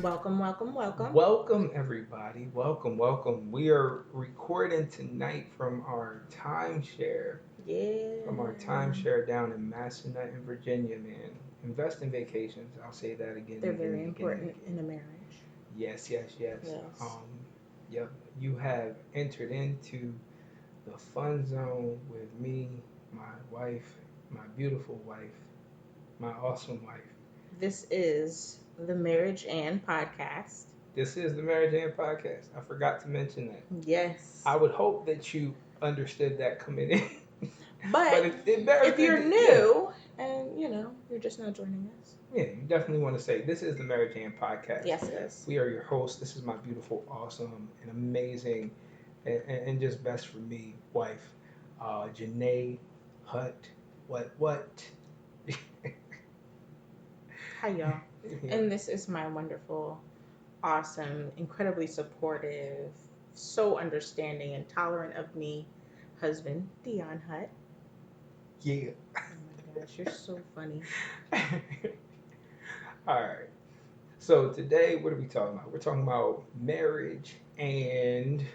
Welcome, welcome, welcome. Welcome, everybody. Welcome. We are recording tonight from Yeah. our timeshare down in Massanutten, Virginia, man. Invest in vacations. I'll say that again They're and again very and again and important in again. a marriage. Yes. Yes. Yep. You have entered into the fun zone with me, my wife, my beautiful wife, my awesome wife. This is the Marriage and Podcast. This is the Marriage and Podcast. I forgot to mention that. I Yes. would hope that you understood that coming in, but But it better, if you're yeah, new and you're just now joining us. yeah. You definitely want to say this is the Marriage Jam podcast. Yes, it is. We are your hosts. This is my beautiful, awesome, and amazing, and just best for me wife, Janae Hutt. What? Hi, y'all. Yeah. And this is my wonderful, awesome, incredibly supportive, so understanding and tolerant of me husband, Dion Hutt. Yeah. Oh my gosh, you're so funny. All right. So today, what are we talking about? We're talking about marriage Being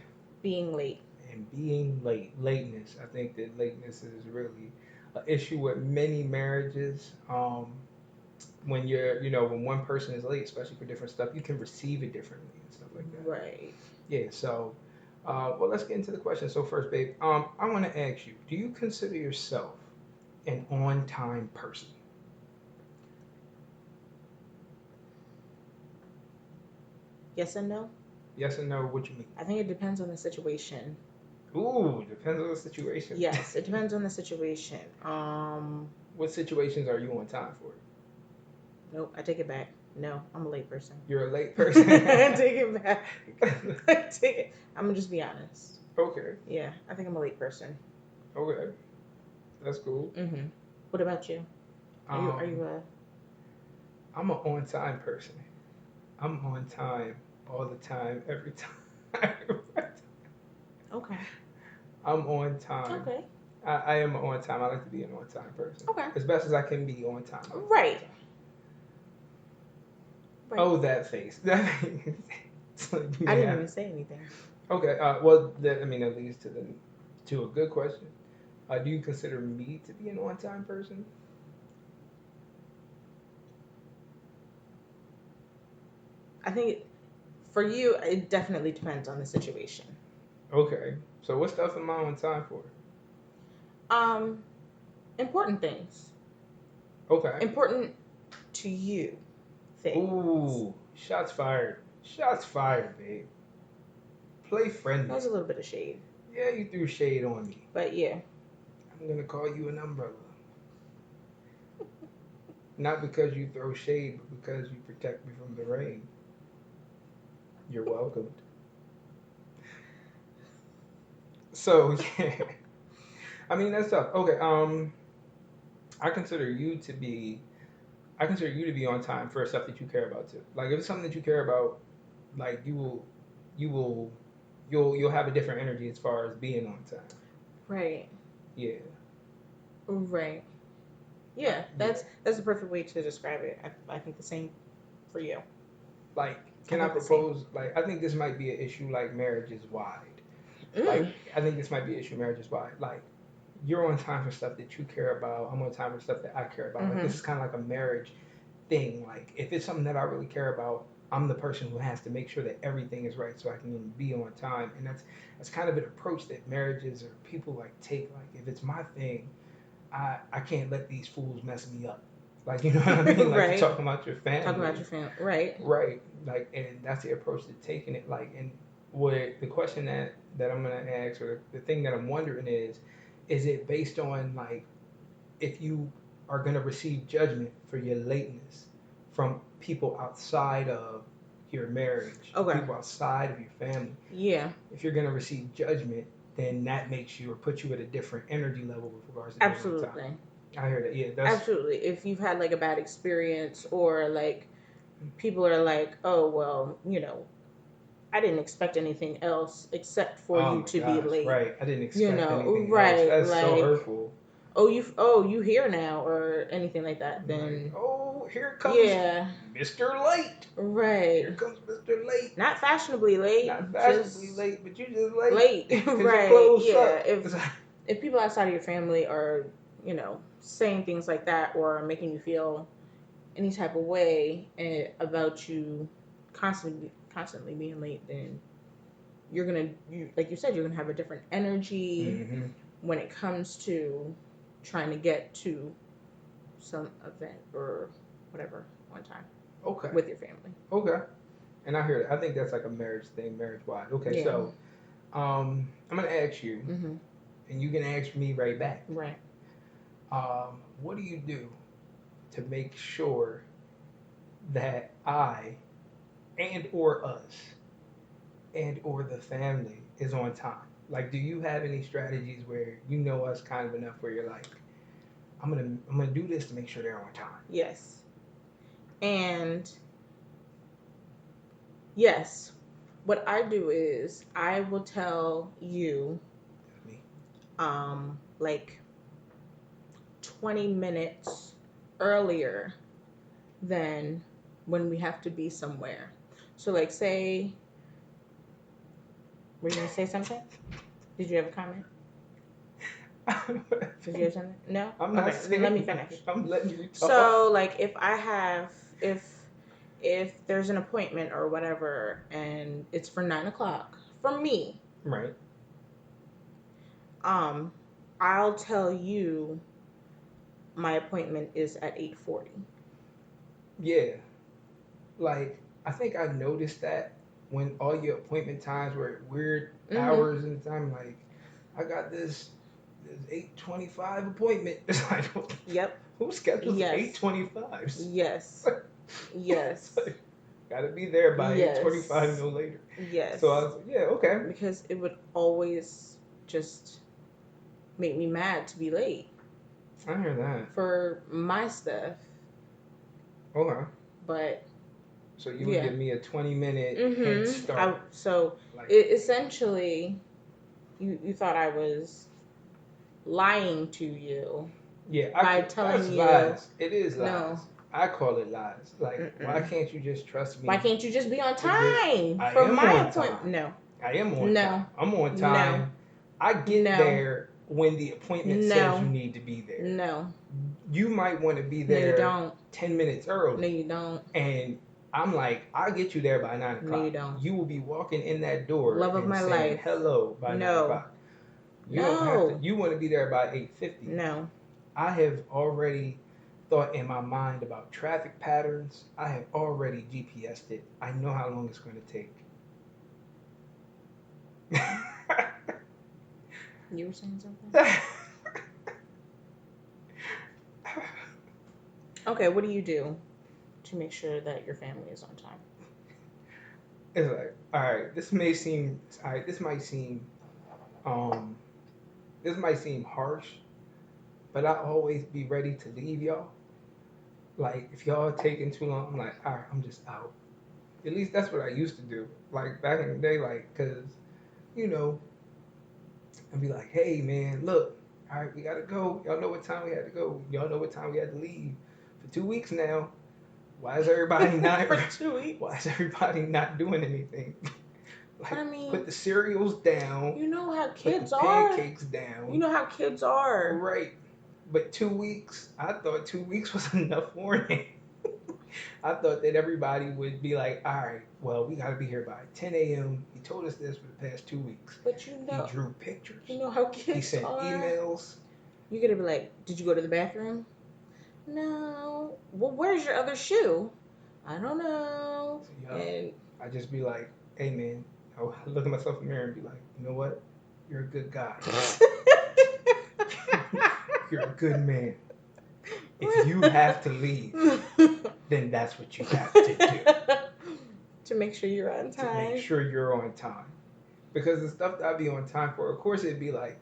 late. and being late. Lateness. I think that lateness is really an issue with many marriages. When one person is late, especially for different stuff, you can receive it differently and stuff like that. Right. Yeah. So, well, let's get into the question. So first, babe, I want to ask you: do you consider yourself an on-time person? Yes and no? Yes or no? What you mean? I think it depends on the situation. Ooh, depends on the situation. Yes, it depends on the situation. What situations are you on time for? Nope, I take it back. No, I'm a late person. You're a late I person. take it back. I take it. I'm gonna just be honest. Okay. Yeah, I think I'm a late person. Okay. That's cool. What about you? Are you Um, a I'm an on time person. I'm on time all the time, every time. okay? I'm on time. Okay. I am on time. I like to be an on time person. Okay. As best as I can be on time. I like to be on Right. time. Right. Oh, that face. So you I didn't have- even say anything. Okay. Well, that leads to a good question. Do you consider me to be an on time person? I think for you, it definitely depends on the situation. Okay. So what stuff am I on time for? Um, important things, Okay. important to you, things. Ooh, shots fired. Shots fired, babe. Play That friendly. was a little bit of shade, Yeah, you threw shade on me. but yeah. I'm gonna call you an umbrella. Not because you throw shade, but because you protect me from the rain. You're welcomed. So yeah, I mean that's tough. Okay, I consider you to be, I consider you to be on time for stuff that you care about too. Like if it's something that you care about, like you will, you'll have a different energy as far as being on time. Right. Yeah, Right. Yeah, yeah. that's the perfect way to describe it. I think the same for you. Like, I can I think the same. propose? Like, I think this might be an issue. Like, marriage is wide. Mm. Like, I think this might be an issue. Marriage is wide. Like, you're on time for stuff that you care about. I'm on time for stuff that I care about. Like, Mm-hmm. this is kind of like a marriage thing. Like, if it's something that I really care about, I'm the person who has to make sure that everything is right so I can be on time. And that's kind of an approach that marriages or people like take. Like, if it's my thing, I can't let these fools mess me up. Like, you know what I mean? Like, you're right. talking about your Talking about family. your family. Right. Right. Like, and that's the approach to taking it. Like, and what the question that I'm gonna ask, or the thing that I'm wondering is it based on like if you are gonna receive judgment for your lateness from people outside of your marriage, Okay. people outside of your family. Yeah. If you're gonna receive judgment, then that makes you or puts you at a different energy level with regards to being on time. Absolutely. I hear that. Yeah, that's Absolutely. If you've had like a bad experience or like people are like, oh well, I didn't expect anything else except for oh you my to be gosh, late. right. I didn't expect anything else. Right? That's so Like, hurtful. oh you here now or anything like that. Like, Then oh, here comes Yeah. Mr. Late. Right. Here comes Mr. Late. Not fashionably late. Not fashionably Just late, but you just late. late. Because your Right. clothes Yeah. suck. If people outside of your family are, saying things like that or making you feel any type of way about you constantly being late, then like you said, you're gonna have a different energy Mm-hmm. when it comes to trying to get to some event or whatever one time Okay. with your family. Okay. And I hear that. I think that's like a marriage thing, marriage wide. Okay, Yeah. so I'm gonna ask you, Mm-hmm. and you can ask me right back. Right. What do you do to make sure that I and or us and or the family is on time? Like, do you have any strategies where you know us kind of enough where you're like, I'm gonna do this to make sure they're on time? Yes. And yes, what I do is I will tell you, Me. like 20 minutes earlier than when we have to be somewhere. So, like, say, were you gonna say something? Did you have a comment? Did you have something? No? I'm not Okay, saying. then let me finish. I'm letting you talk. So, like, if there's an appointment or whatever and it's for 9 o'clock for me, Right. I'll tell you my appointment is at 8:40. Yeah. Like, I think I noticed that when all your appointment times were at weird hours and time, like, I got this 8:25 appointment. It's like, Yep. who schedules Yes. 8:25s? Yes. Yes. Gotta be there by Yes. 8:25, no later. Yes. So I was like, yeah, okay. Because it would always just make me mad to be late I hear that. for my stuff. Okay. But So you would yeah. give me a 20-minute head start. Like, essentially, you thought I was lying to you. yeah, by that's telling you lies. It is lies. no. I call it lies. Like, why can't you just trust me? Why can't you just be on time I for am my on appointment? time. No. I am on No. time. I'm on time. No. I get No. there when the appointment No. says you need to be there. No. You might want to be No, there you don't. 10 minutes early. No, you don't. And I'm like, I'll get you there by 9 o'clock. No, you don't. You will be walking in that door Love of and my saying life. hello by 9 No. o'clock. You No. don't have to. You want to be there by 8:50. No. I have already thought in my mind about traffic patterns. I have already GPSed it. I know how long it's going to take. You were saying something? Okay, what do you do to make sure that your family is on time? It's like, all right, this might seem harsh, but I always be ready to leave y'all. Like, if y'all taking too long, I'm like, all right, I'm just out. At least that's what I used to do. Like, back in the day, like, because, I'd be like, hey, man, look, all right, we got to go. Y'all know what time we had to go. Y'all know what time we had to leave. For 2 weeks now, why is everybody not For 2 weeks? Why is everybody not doing anything? Like, I mean, put the cereals down. You know how Put kids the are. pancakes down. You know how kids are. Right. But 2 weeks, I thought 2 weeks was enough warning. I thought that everybody would be like, all right, well, we got to be here by 10 a.m. He told us this for the past 2 weeks. But He drew pictures. You know how He kids sent are. emails. You're going to be like, did you go to the bathroom? No. Well, where's your other shoe? I don't know. So, And I just be like, hey, man. I would look at myself in the mirror and be like, you know what? You're a good guy. You're a good man. If you have to leave, then that's what you have to do. To make sure you're on To time. make sure you're on time. Because the stuff that I'd be on time for, of course, it'd be like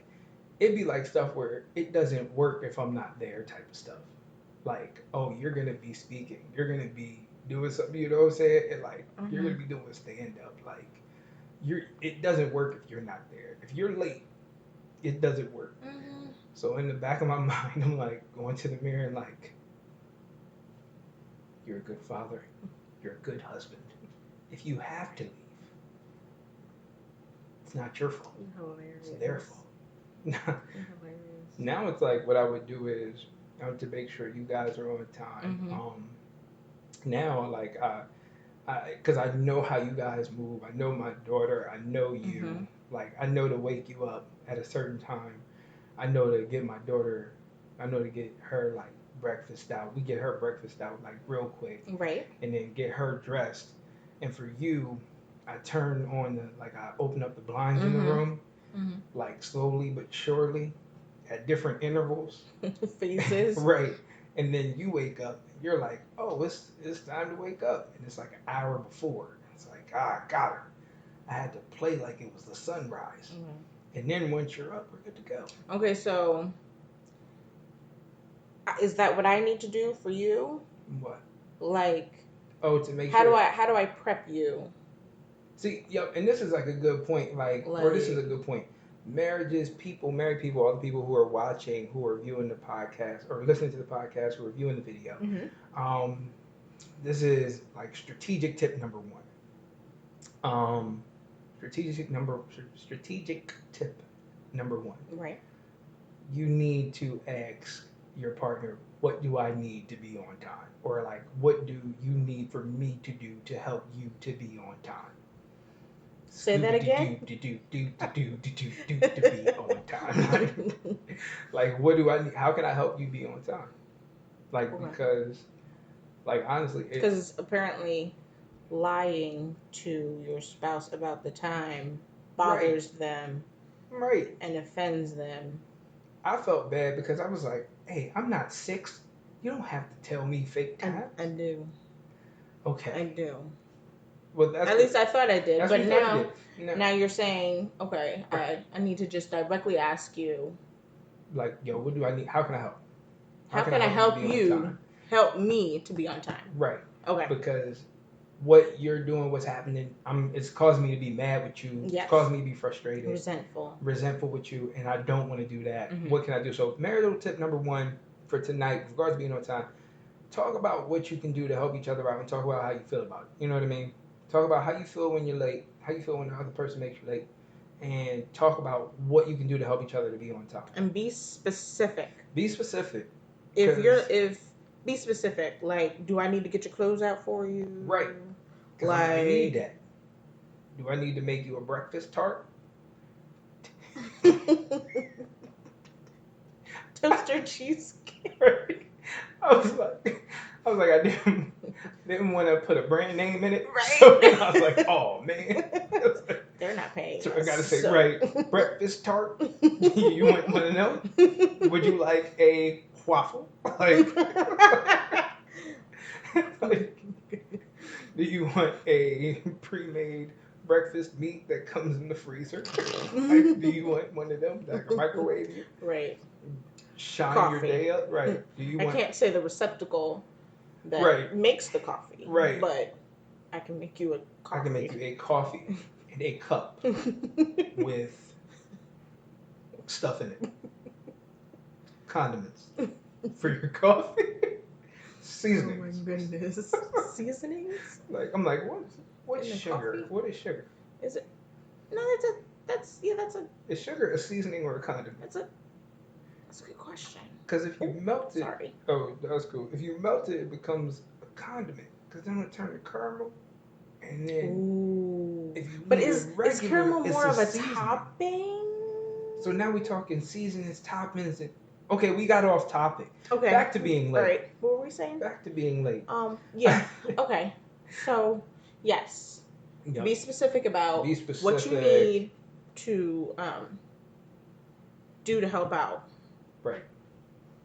stuff where it doesn't work if I'm not there type of stuff. Like, oh, you're going to be speaking. You're going to be doing something, you know what I'm saying? And like, you're going to be doing stand up. Like, it doesn't work if you're not there. If you're late, it doesn't work. So in the back of my mind, I'm like going to the mirror and like, You're a good father. You're a good husband. If you have to leave, it's not your fault. Hilarious. It's their fault. Hilarious. Now it's like what I would do is I would to make sure you guys are on time. Now like because I know how you guys move. I know my daughter. I know you. Like I know to wake you up at a certain time. I know to get my daughter. I know to get her like breakfast out. We get her breakfast out like real quick. Right. And then get her dressed. And for you, I turn on I open up the blinds in the room, like slowly but surely, at different intervals. Phases. Right. And then you wake up and you're like, oh, it's time to wake up. And it's like an hour before. It's like, I got her. I had to play like it was the sunrise. And then once you're up, we're good to go. Okay, so is that what I need to do for you? What? Like, to make how sure. How do I prep you? See, yep, and this is like a good point. Or this is a good point. Married people, all the people who are watching, who are viewing the podcast, or listening to the podcast, who are viewing the video. This is like strategic tip number one. Strategic tip number one. Right. You need to ask your partner, what do I need to be on time? Or like, what do you need for me to do to help you to be on time? Say that again. To be on time. Like, what do I need? How can I help you be on time? Like, because, like, honestly, because apparently lying to your spouse about the time bothers them, right, and offends them. I felt bad because I was like, hey, I'm not 6. You don't have to tell me fake time. I do. Okay. I do. Well, that's at least I thought I did. But now, no. You're saying, okay, right. I need to just directly ask you. Like, yo, what do I need? How can I help? How can I help you help me to be on time? Right. Okay. Because what you're doing, what's happening, it's causing me to be mad with you. Yes. It's causing me to be frustrated. Resentful with you, and I don't want to do that. What can I do? So, marital tip number one for tonight, with regards to being on time, talk about what you can do to help each other out and talk about how you feel about it. You know what I mean? Talk about how you feel when you're late, how you feel when the other person makes you late, and talk about what you can do to help each other to be on time. And be specific. Be specific. Like, do I need to get your clothes out for you? Right. Like, I need that. Do I need to make you a breakfast tart? Toaster cheesecake. I was like, I didn't want to put a brand name in it. Right. So I was like, oh man. They're not paying. So I gotta say, right, breakfast tart. You want one of them? Would you like a waffle? Like, do you want a pre-made breakfast meat that comes in the freezer? Like, do you want one of them that I can microwave you? Right. Shine coffee. Your day up, right? Do you? I can't say the receptacle that makes the coffee, right? But I can make you a coffee. I can make you a coffee in a cup with stuff in it, condiments for your coffee, seasonings. Oh my goodness, seasonings? Like I'm like, what's sugar? Coffee? What is sugar? Is it? No, that's a. Is sugar a seasoning or a condiment? That's a good question. Because if you melt it, sorry. Oh, that's cool. If you melt it, it becomes a condiment. Because then it turns to caramel, and then. Ooh. If you but is caramel more of a seasoning. topping? So now we're talking seasonings, toppings, and okay, we got off topic. Okay. Back to being late. All right. What were we saying? Back to being late. Yeah. Okay. So yes. Yep. Be specific about what you need to do to help out. Right.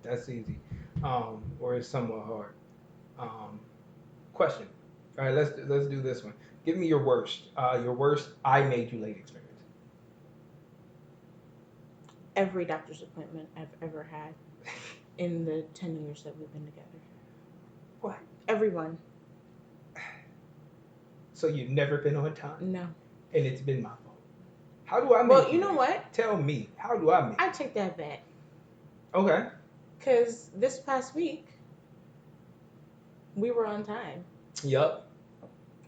That's easy. Or it's somewhat hard. Question. All right, let's do this one. Give me your worst I made you late experience. Every doctor's appointment I've ever had in the 10 years that we've been together. What? Everyone. So you've never been on time? No. And it's been my fault. How do I make Well, you know what? Tell me. How do I make I take that back. Okay. Because this past week, we were on time. Yup.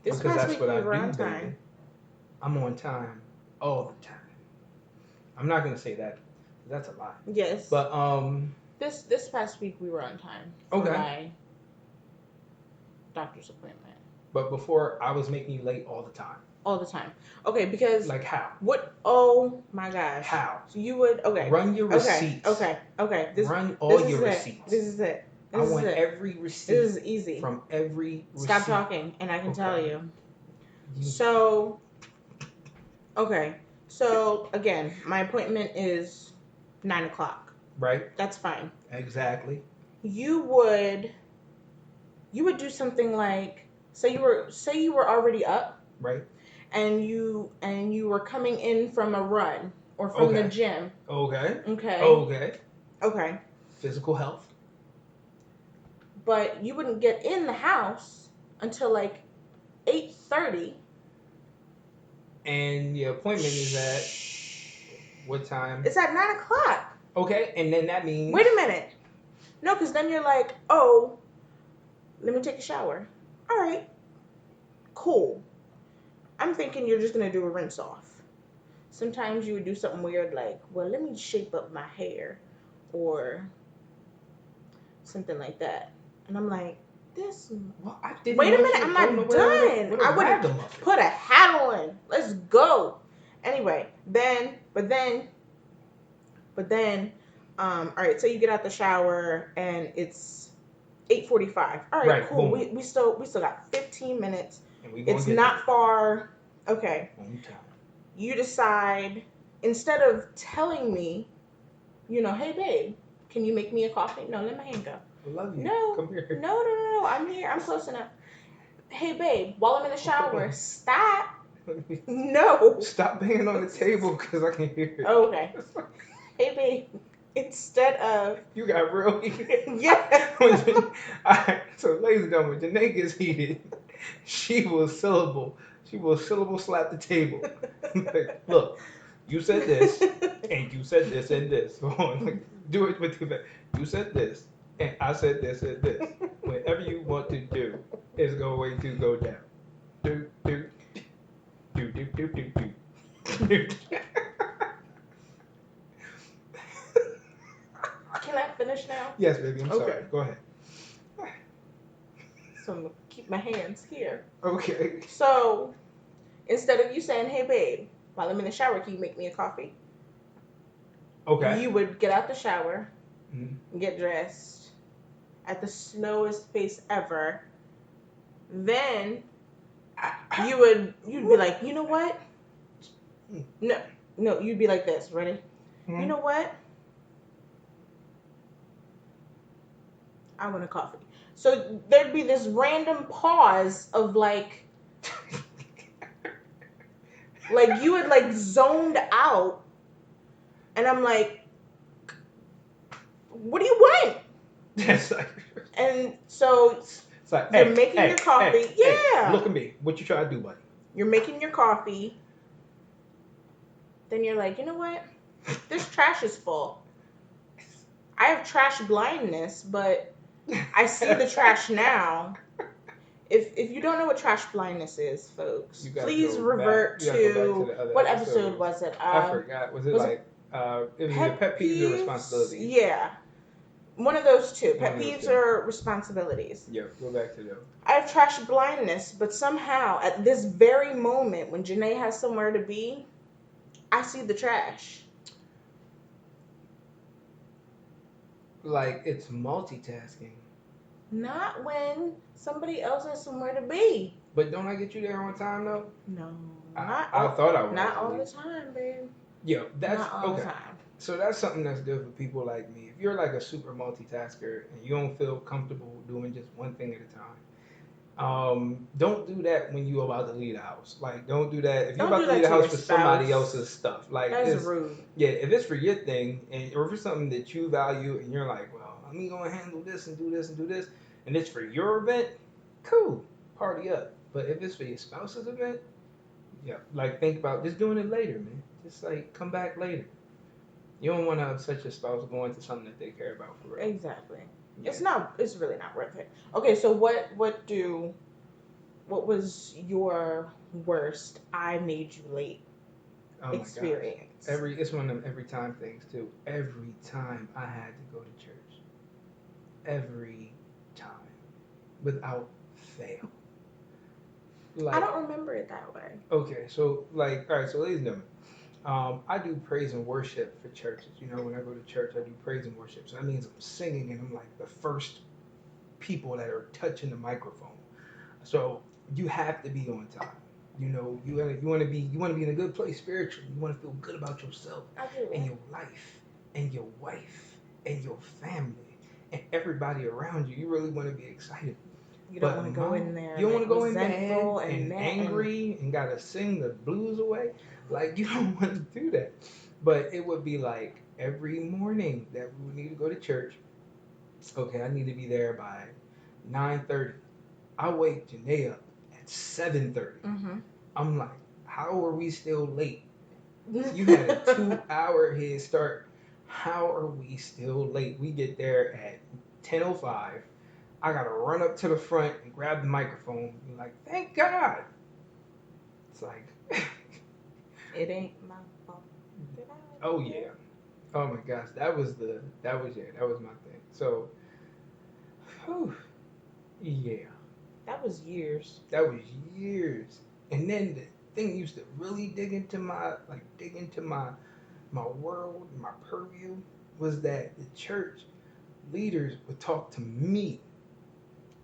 This Because past that's week what we I were do, on baby. time. I'm on time all the time. I'm not gonna say that. That's a lie. Yes. But this past week we were on time for Okay. my doctor's appointment. But before I was making you late all the time. All the time. Okay, because Like how? what? Oh my gosh. How? So you would Run your receipts. Okay. Run all this your is receipts. This is it. I This is want it. every receipt. This is easy. From every receipt. Stop talking, and I can tell Okay. you. So, okay. So again, my appointment is 9:00. Right. That's fine. Exactly. You would do something like, say you were already up, Right. and you were coming in from a run or from the Okay. gym. Okay. Okay. Okay. Okay. Physical health. But you wouldn't get in the house until like 8:30. And your appointment is at what time? It's at 9:00. Okay, and then that means. Wait a minute. No, because then you're like, oh, let me take a shower. All right. Cool. I'm thinking you're just going to do a rinse off. Sometimes you would do something weird like, well, let me shape up my hair or something like that. And I'm like, this. Well, I didn't Wait a want minute, you to I'm go not nowhere done. with a I would ragamuffin. put a hat on. Let's go. Anyway, but then, all right. So you get out the shower and it's 8:45. All right, Right, cool. boom. We still got 15 minutes. And we gonna It's get not far. Okay. there on time. You decide, instead of telling me, hey babe, can you make me a coffee? No, let my hand go. I love you. No. Come here. No. I'm here. I'm close enough. Hey babe, while I'm in the shower, stop. No. Stop banging on the table because I can hear it. Okay. Hey babe, instead of You got real heated. yeah. Alright, so ladies and gentlemen, Janae gets heated. She will syllable slap the table. Like, look, you said this, and you said this and this. Go on, like, do it with the you said this, and I said this and this. Whatever you want to do is going to go down. Do. Can I finish now? Yes, baby. I'm sorry. Okay. Go ahead. So I'm gonna keep my hands here. Okay. So instead of you saying, hey babe, while I'm in the shower, can you make me a coffee? Okay. You would get out the shower, Mhm. get dressed at the slowest pace ever. Then you'd be like, you know what? No, you'd be like this. Ready? Mhm. You know what? I want a coffee. So there'd be this random pause of like you had like zoned out, and I'm like, what do you want? Yes. And so It's like, you're hey, making hey, your coffee. hey, Yeah. hey, look at me. What you trying to do, buddy? You're making your coffee. Then you're like, you know what? This trash is full. I have trash blindness, but I see the trash now. If you don't know what trash blindness is, folks, You gotta please go revert back- you gotta go back to to the other what episodes. episode was it? I forgot. Was it was it like it was either pet peeves or responsibilities? Yeah, one of those two. One Pet of those peeves two. or responsibilities. Yeah, go back to them. I have trash blindness, but somehow at this very moment when Janae has somewhere to be, I see the trash. Like it's multitasking. Not when somebody else has somewhere to be. But don't I get you there on time though? No, I thought I was. not at all the least. time, babe. Yeah, that's Not all okay. the time. So that's something that's good for people like me. If you're like a super multitasker and you don't feel comfortable doing just one thing at a time, don't do that when you're about to leave the house. Like, don't do that if you're Don't about do to leave that the to house your for somebody spouse. else's stuff. Like, That's rude. yeah, if it's for your thing or if it's something that you value and you're like, well, let me go and handle this and do this and do this, and it's for your event, cool, party up. But if it's for your spouse's event, yeah, like think about just doing it later, man. Just like come back later. You don't want to upset your spouse going to something that they care about for real. Exactly. Yeah. It's really not worth it. Okay, so what was your worst I made you late Oh my gosh. experience? It's one of them every time things too. Every time I had to go to church. Every time. Without fail. I Like, don't remember it that way. okay, so like, all right, so ladies and gentlemen, I do praise and worship for churches. You know, when I go to church, I do praise and worship. So that means I'm singing and I'm like the first people that are touching the microphone. So you have to be on time. You know, you want to be in a good place spiritually. You want to feel good about yourself I do. and your life and your wife and your family and everybody around you. You really want to be excited. You don't But want to go in there you don't want to go in resentful mad and angry and gotta sing the blues away. Like you don't want to do that. But it would be like every morning that we would need to go to church. Okay, I need to be there by 9:30. I wake Janae up at 7:30. Mm-hmm. I'm like, how are we still late? You had a 2 hour head start. How are we still late? We get there at 10:05. I gotta run up to the front and grab the microphone. And be like, thank God. It's like, It ain't my fault. oh yeah, oh my gosh, that was my thing. So, whew, yeah, That was years. that was years. And then the thing used to really dig into my world, my purview, was that the church leaders would talk to me.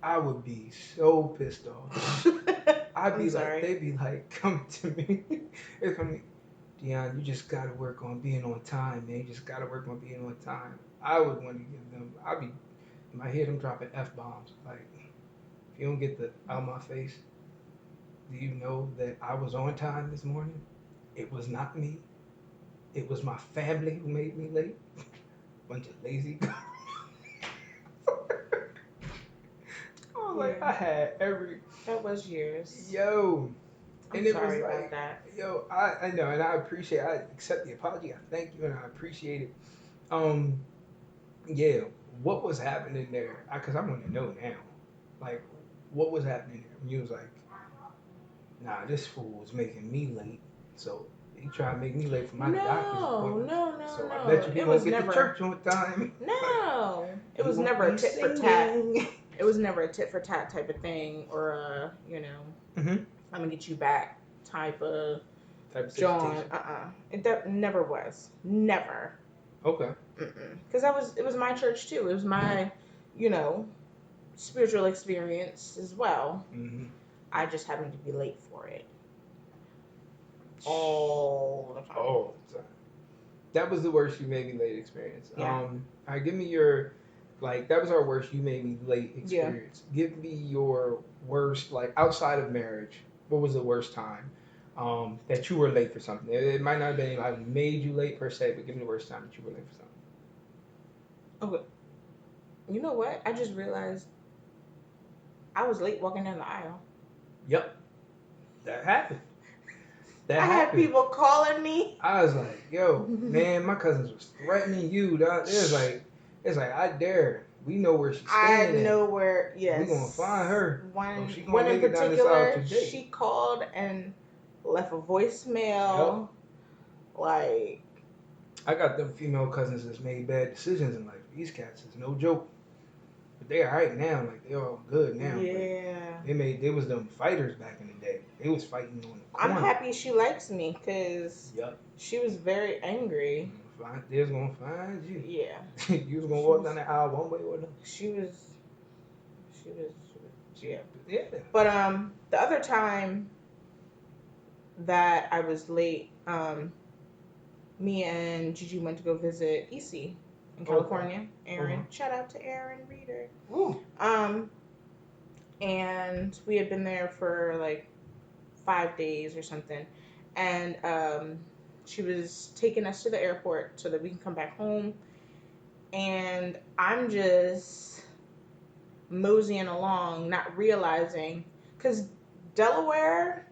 I would be so pissed off. I'd be I'm like, sorry. they'd be like, come to me. It's coming, Dion, you just gotta work on being on time, man. You just gotta work on being on time. I would want to give them, I'd be, in my head, I'm dropping F bombs. Like, if you don't get the out of my face, do you know that I was on time this morning? It was not me. It was my family who made me late. Bunch of lazy. I was like, I Yeah, had every, that was years. yo. I'm And it was sorry about like, that. yo, I know, and I accept the apology. I thank you, and I appreciate it. Um, yeah, what was happening there? Because I want to know now. Like, what was happening there? When you was like, nah, this fool was making me late. So he tried to make me late for my doctor's No, appointment. no, no, So I bet no. you he It won't was get to never. church on time. Like, No, it he was won't never a be tit for tat. singing. It was never a tit for tat type of thing, or a Mm-hmm. I'm gonna get you back type of Type of John. situation. It never was. Never. Okay. Because it was my church too. It was my, you know, spiritual experience as well. Mm-hmm. I just happened to be late for it all the time. All the time. That was the worst you made me late experience. Yeah. All right, give me your, like, that was our worst you made me late experience. Give me your worst, like, outside of marriage. What was the worst time that you were late for something? It might not have been like made you late per se, but give me the worst time that you were late for something. Okay. You know what? I just realized I was late walking down the aisle. Yep, that happened. That I had happened. people calling me. I was like, yo, man, my cousins was threatening you. Dog. It's like, I dare. We know where she's I staying know at. where. Yes. We gonna find her. One, She gonna one in make it down this aisle particular, today. she called and left a voicemail. Yep. Like, I got them female cousins that's made bad decisions in life. These cats is no joke. But they alright now, like they all good now. yeah. They was them fighters back in the day. They was fighting on the I'm corner. happy she likes me because Yep. she was very angry. They was gonna find you. Yeah. You was gonna walk down the aisle one way or another. She was. Yeah. Yeah. But the other time that I was late, me and Gigi went to go visit EC in California. Aaron, shout out to Aaron Reader. Ooh. And we had been there for like 5 days or something, and she was taking us to the airport so that we can come back home, and I'm just moseying along, not realizing, because Delaware,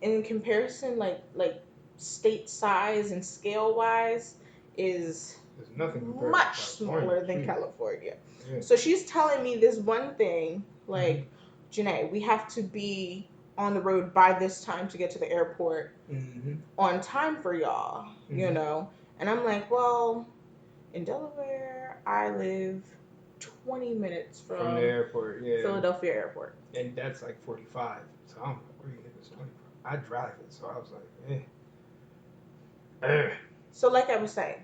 in comparison, like state size and scale wise, is It's nothing compared to much California. smaller than Shoot. California. Yeah. So she's telling me this one thing, Mhm. like, Janae, we have to be on the road by this time to get to the airport Mhm. on time for y'all, you Mhm. know? And I'm like, well, in Delaware, I live 20 minutes From the from airport, yeah, Philadelphia Airport. and that's like 45. So I'm like, where you get this 20 from? I drive it, so I was like, eh. So, like I was saying,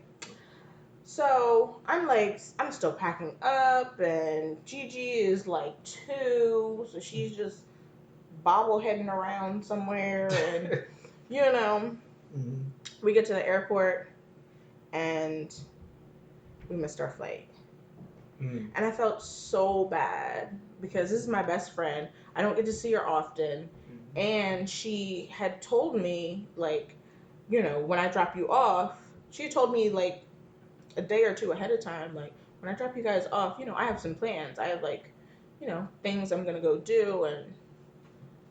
so I'm like, I'm still packing up, and Gigi is like 2, so she's just bobbleheading around somewhere, and you know, Mhm. we get to the airport and we missed our flight. Mhm. And I felt so bad because this is my best friend. I don't get to see her often. Mhm. And she had told me, like, when I drop you off, she told me, like, a day or two ahead of time, like, when I drop you guys off, I have some plans. I have, like, things I'm going to go do. And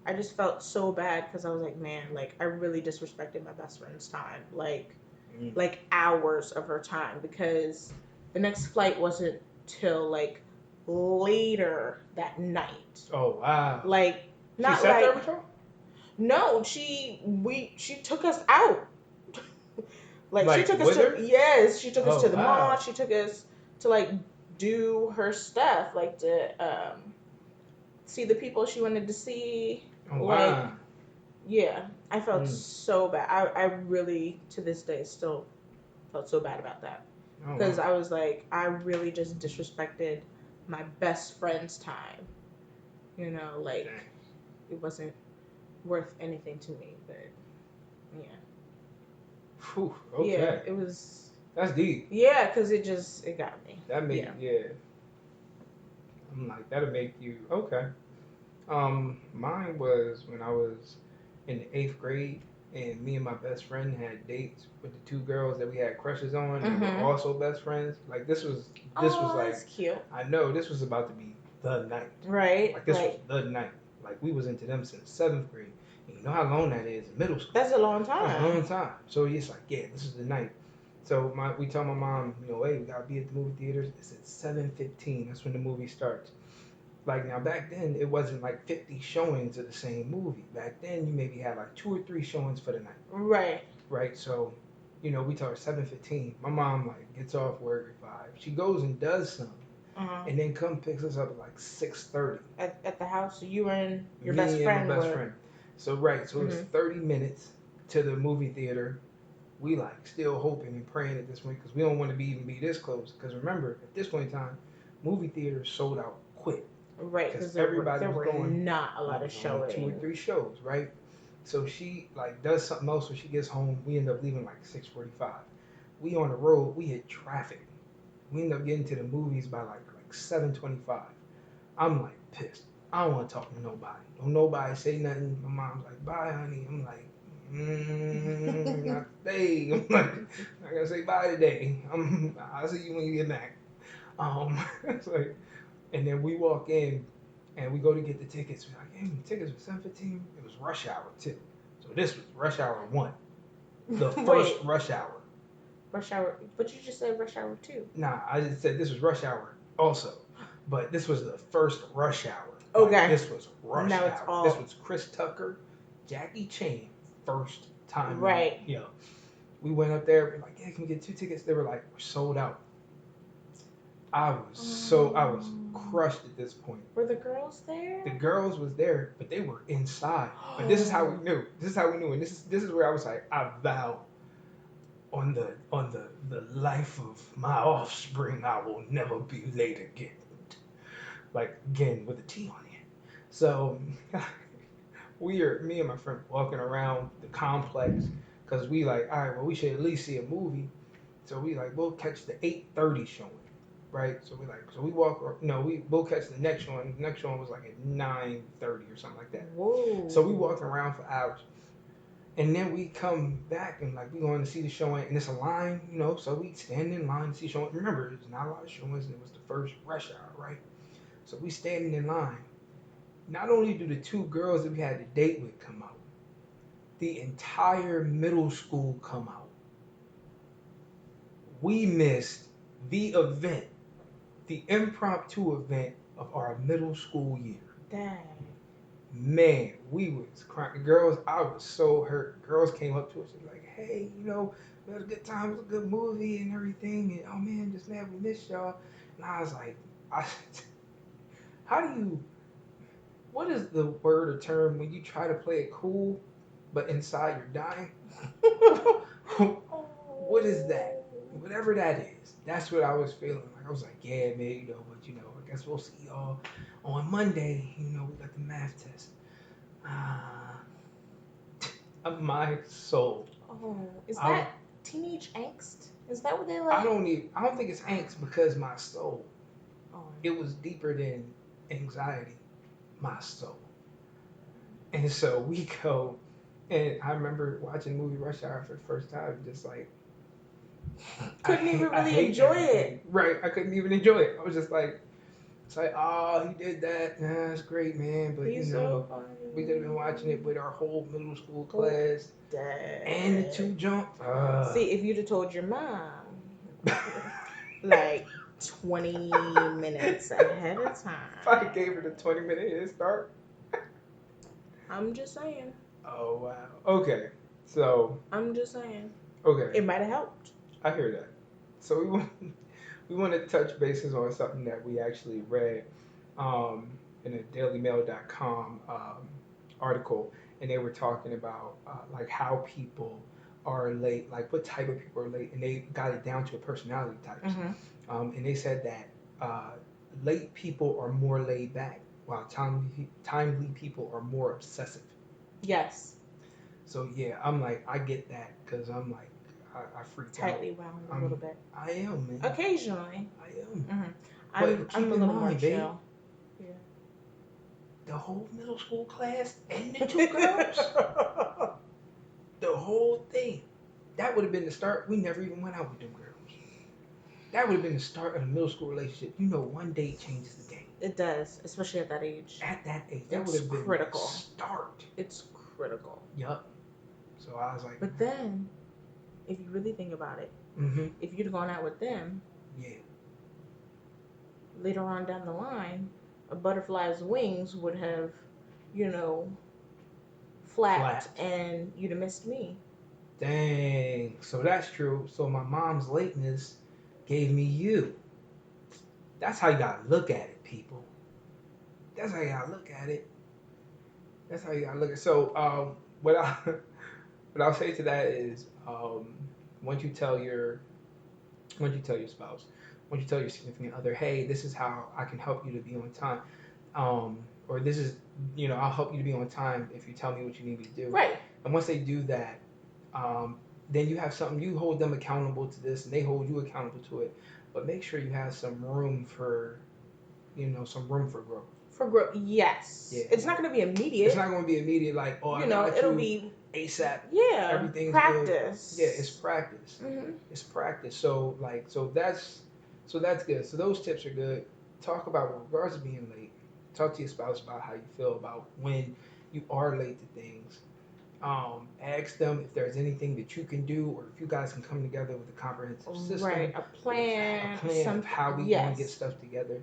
I just felt so bad because I was like, man, like, I really disrespected my best friend's time. Mhm. Like hours of her time because the next flight wasn't till like later that night. Oh wow. Like She not sat there like with y'all? no, she took us out. Like she Like took us with to her? yes, she took us Oh to the mall. wow. She took us to like do her stuff, like to see the people she wanted to see. Oh Like wow. yeah, I felt Mm. so bad. I really to this day still felt so bad about that. Oh Because wow. I was like, I really just disrespected my best friend's time. Like Dang. it wasn't worth anything to me. But yeah, Whew, yeah, okay. it was. That's deep. Yeah, because it got me. That Yeah. make yeah. I'm like that'll make you okay. Mine was when I was in the 8th grade, and me and my best friend had dates with the 2 girls that we had crushes on that were Mhm. also best friends. Like this was Oh, like that's cute. I know this was about to be the night. Right. Like this was Like the night. Like we was into them since 7th grade. And you know how long that is in middle school. that's a long That's a time. long time. So it's like, yeah, this is the night. So we tell my mom, hey, we gotta be at the movie theaters. It's at 7:15. That's when the movie starts. Like now, back then it wasn't like 50 showings of the same movie. Back then you maybe had like 2 or 3 showings for the night, Right. right? So, we tell her 7:15. My mom like gets off work at 5. She goes and does something, Uh-huh. and then picks us up at like 6:30. At the house, so you and your best Me and my friend best were. friend. So right, so it's Mhm. 30 minutes to the movie theater. We like still hoping and praying at this point because we don't want to even be this close. Because remember, at this point in time, movie theaters sold out quick Right, because because everybody there was were going. not a There lot of was only 2 or 3 showings. shows, right? So she like does something else when she gets home. We end up leaving like 6:45. We on the road. We hit traffic. We end up getting to the movies by like 7:25. I'm like pissed. I don't want to talk to nobody. Don't nobody say nothing. My mom's like, bye, honey. I'm like, not today. I'm like, I gotta say bye today. I'll see you when you get back. It's like, and then we walk in and we go to get the tickets. We're like, hey, the tickets were 7:15. It was rush hour too. So this was rush hour one, the first Wait, rush hour. rush hour. But you just said rush hour two. Nah, I just said this was rush hour also, but this was the first rush hour. Like, Okay. this was rush Now it's hour. This all was Chris Tucker, Jackie Chan, first time. right. We went up there. We're like, yeah, can we get 2 tickets? They were like, we're sold out. I was crushed at this point. Were the girls there? The girls was there, but they were inside. But this is how we knew. This is how we knew, and this is where I was like, I vow on the life of my offspring, I will never be late again. Like again with a T on it. So me and my friend walking around the complex because we like, all right, well we should at least see a movie. So we like we'll catch the 8:30 showing, right? So we walk. No, we'll catch the next one. The next one was like at 9:30 or something like that. Whoa. So we walking around for hours. And then we come back and like we going to see the showing, and it's a line, so we stand in line to see showing. Remember, there's not a lot of showings, and it was the first rush hour, right? So we standing in line. Not only do the 2 girls that we had to date with come out, the entire middle school come out. we missed the event, the impromptu event of our middle school year. Dang. Man, we was crying. Girls, I was so hurt. Girls came up to us and like, hey, we had a good time. It was a good movie and everything. And oh man, just man, we missed y'all. And I was like, how do you? What is the word or term when you try to play it cool, but inside you're dying? What is that? Whatever that is, that's what I was feeling. Like I was like, yeah, man, but I guess we'll see y'all on Monday. We got the math test. My soul. Oh, is I, that teenage angst? Is that what they I like? don't think it's angst because my soul. Oh. It was deeper than anxiety. My soul. And so we go, and I remember watching the movie Rush Hour for the first time, just like Couldn't even I really hate enjoy everything. it. Right, I couldn't even enjoy it. I was just like, it's like, oh, he did that. Nah, that's great, man. But He's so funny. we could have been watching it with our whole middle school class Dang. and the 2 jump. See, if you'd have told your mom, like 20 minutes ahead of If I time. gave her the 20-minute head start. I'm just saying. Oh wow. Okay. So. I'm just saying. Okay. It might have helped. I hear that. So we want to touch bases on something that we actually read in a DailyMail.com article, and they were talking about like how people are late, like what type of people are late, and they got it down to a personality types. Mm-hmm. And they said that late people are more laid back, while timely people are more obsessive. Yes. So yeah, I'm like, I get that because I'm like, I freaked Tightly wound a little bit. I am, man. Occasionally. I am. Mm-hmm. But I'm a little more chill. Yeah. The whole middle school class and the 2 girls. The whole thing. That would have been the start. We never even went out with them girls. That would have been the start of the middle school relationship. One date changes the game. It does, especially at that age. At that age, that would It's have been critical. the start. It's critical. Yup. So I was like. But then, if you really think about it, if you'd gone out with them, yeah, later on down the line, a butterfly's wings would have, flapped. And you'd have missed me. Dang. So that's true. So my mom's lateness gave me you. That's how you gotta look at it, people. That's how you gotta look at it. That's how you gotta look at it. So what I'll say to that is once you tell your spouse, once you tell your significant other, hey, this is how I can help you to be on time, or this is, I'll help you to be on time if you tell me what you need me to do. Right. And once they do that, then you have something, you hold them accountable to this and they hold you accountable to it. But make sure you have some room for growth. For growth, yes. Yeah. It's not going to be immediate. It's not going to be immediate, like, oh, I got it'll you be ASAP. Yeah. Everything's practice. Good. Yeah, it's practice. Mm-hmm. It's practice. So that's good. So those tips are good. Talk about, with regards to being late, talk to your spouse about how you feel about when you are late to things. Ask them if there's anything that you can do, or if you guys can come together with a comprehensive system. Right, a plan of how we going to get stuff together,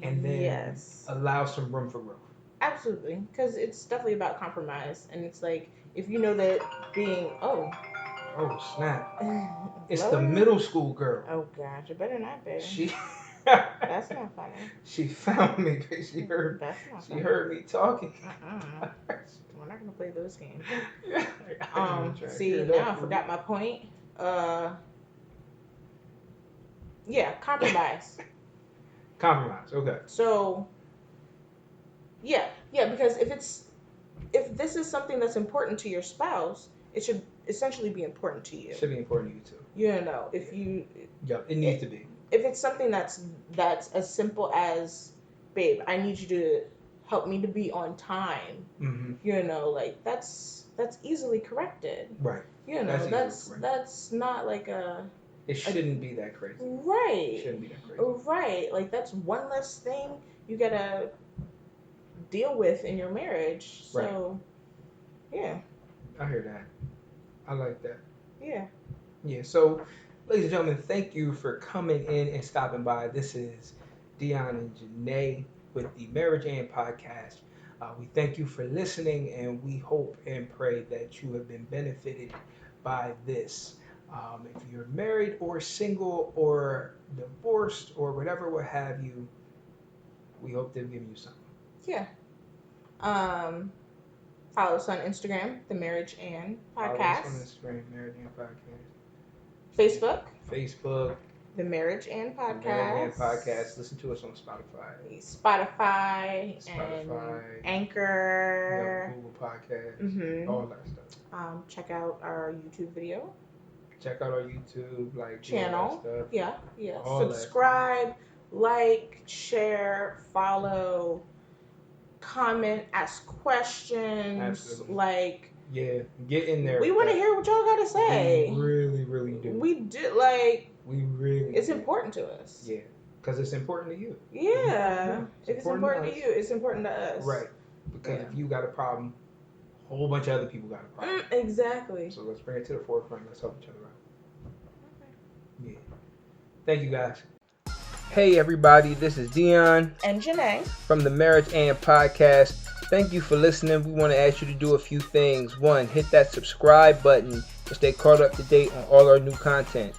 and then allow some room for growth. Absolutely, because it's definitely about compromise, and it's like, if you know that being oh snap, it's the middle school girl. Oh gosh, it better not be. She that's not funny. She found me. She heard. That's not funny. She heard me talking. We're not gonna play those games. See, now I forgot my point. Yeah, compromise. Compromise. Okay. So. Yeah, because if this is something that's important to your spouse, it should essentially be important to you. It should be important to you too. If you. Yep, it needs to be. If it's something that's as simple as, babe, I need you to help me to be on time. Mm-hmm. That's easily corrected. Right. That's not like a. It shouldn't be that crazy. Right. It shouldn't be that crazy. Right. That's one less thing you gotta deal with in your marriage. So, yeah. I hear that. I like that. Yeah. Yeah. So, Ladies and gentlemen, thank you for coming in and stopping by. This is Dion and Janae with the Marriage and Podcast. We thank you for listening, and we hope and pray that you have been benefited by this. If you're married or single or divorced or whatever, what have you, we hope they've given you something. Yeah. Follow us on Instagram, The Marriage and Podcast. Follow us on Instagram, Marriage and Podcast. Facebook, The Marriage and Podcast. The Marriage and Podcast. Listen to us on Spotify and Anchor. Google Podcasts, all that stuff. Check out our YouTube video. Check out our YouTube channel. Stuff. Yeah. All subscribe, like, share, follow, comment, ask questions. Absolutely. Get in there. We want to hear what y'all gotta say. We really do. We do. We really. It's important to us. Yeah, because it's important to you. Yeah, it's important to you. It's important to us. Right. Because if you got a problem, a whole bunch of other people got a problem. Exactly. So let's bring it to the forefront. Let's help each other out. Okay. Yeah. Thank you, guys. Hey, everybody. This is Dion and Janae from the Marriage and Podcast. Thank you for listening. We want to ask you to do a few things. 1, hit that subscribe button to stay caught up to date on all our new content.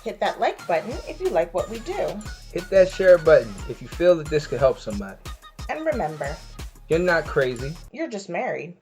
Hit that like button if you like what we do. Hit that share button if you feel that this could help somebody. And remember, you're not crazy. You're just married.